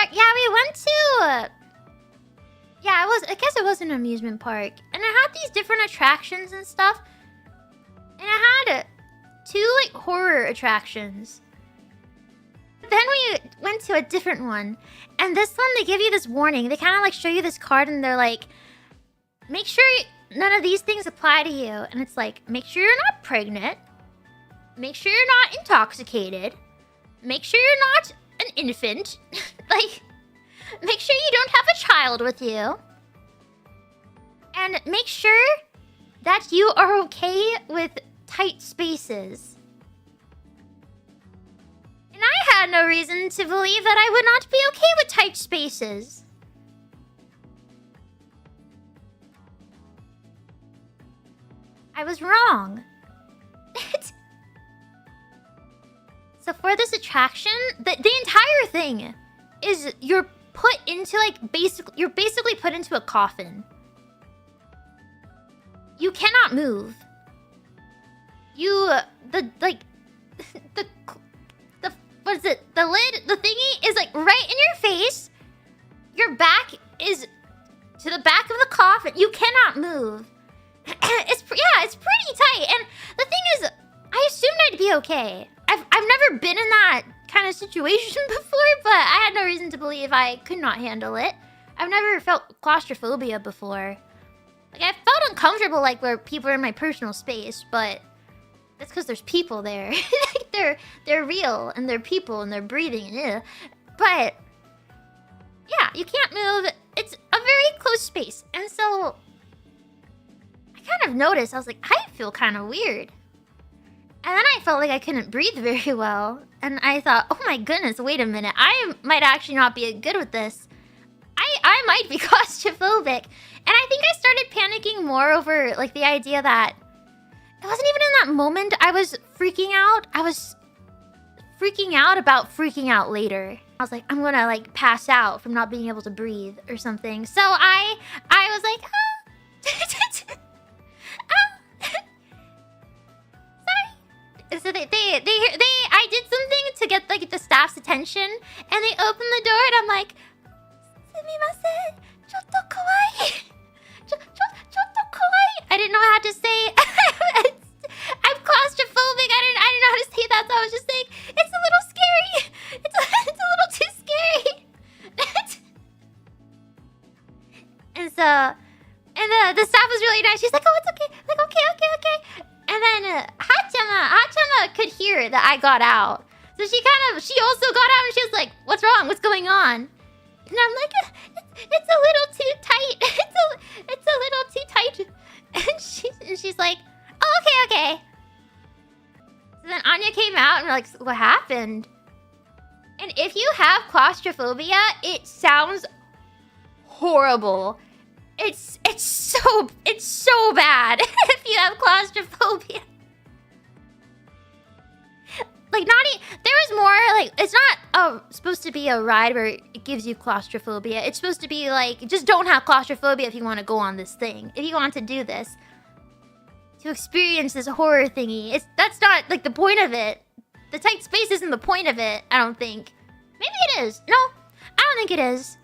park. Yeah, we went to. Yeah, I guess it was an amusement park, and it had these different attractions and stuff. And it had 2 like horror attractions. Then we went to a different one, and this one they give you this warning. They kind of like show you this card, and they're like, make sure none of these things apply to you. And it's like, make sure you're not pregnant. Make sure you're not intoxicated. Make sure you're not an infant. Like, make sure you don't have a child with you. And make sure that you are okay with tight spaces. And I had no reason to believe that I would not be okay with tight spaces. I was wrong. So for this attraction, the entire thing is you're put into like you're basically put into a coffin. You cannot move. What is it? The lid, the thingy is like right in your face. Your back is to the back of the coffin. You cannot move. It's pretty tight. And the thing is, I assumed I'd be okay. I've never been in that kind of situation before, but I had no reason to believe I could not handle it. I've never felt claustrophobia before. Like, I felt uncomfortable, like, where people are in my personal space, but that's because there's people there. Like, they're real, and they're people, and they're breathing. Ugh. But, yeah, you can't move. It's a very close space. And so, I kind of noticed, I was like, I feel kind of weird. And then I felt like I couldn't breathe very well. And I thought, oh my goodness, wait a minute. I might actually not be good with this. I might be claustrophobic. And I think I started panicking more over like the idea that it wasn't even in that moment I was freaking out. I was freaking out about freaking out later. I was like, I'm gonna like pass out from not being able to breathe or something. So I was like, oh. So I did something to get like the staff's attention, and they opened the door, and I'm like, "Sumimasen, chotto kawaii, chotto kawaii." I didn't know how to say. I'm claustrophobic. I didn't know how to say that, so I was just saying, "It's a little scary. It's a little too scary." And the staff was really nice. She's like, "Oh, it's okay. Like, okay." And then Hachama could hear that I got out. So she also got out, and she was like, "What's wrong? What's going on?" And I'm like, it's a little too tight. It's a little too tight. And she's like, "Oh, okay." So then Anya came out, and we're like, "What happened?" And if you have claustrophobia, it sounds horrible. It's so bad if you have claustrophobia. Like, there was more, like, it's not supposed to be a ride where it gives you claustrophobia. It's supposed to be like, just don't have claustrophobia if you want to go on this thing. If you want to do this. To experience this horror thingy. That's not, like, the point of it. The tight space isn't the point of it, I don't think. Maybe it is. No, I don't think it is.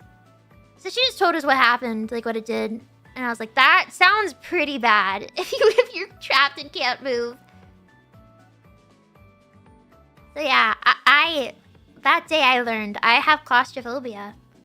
So she just told us what happened, like what it did. And I was like, that sounds pretty bad if you're trapped and can't move. So yeah, that day I learned I have claustrophobia.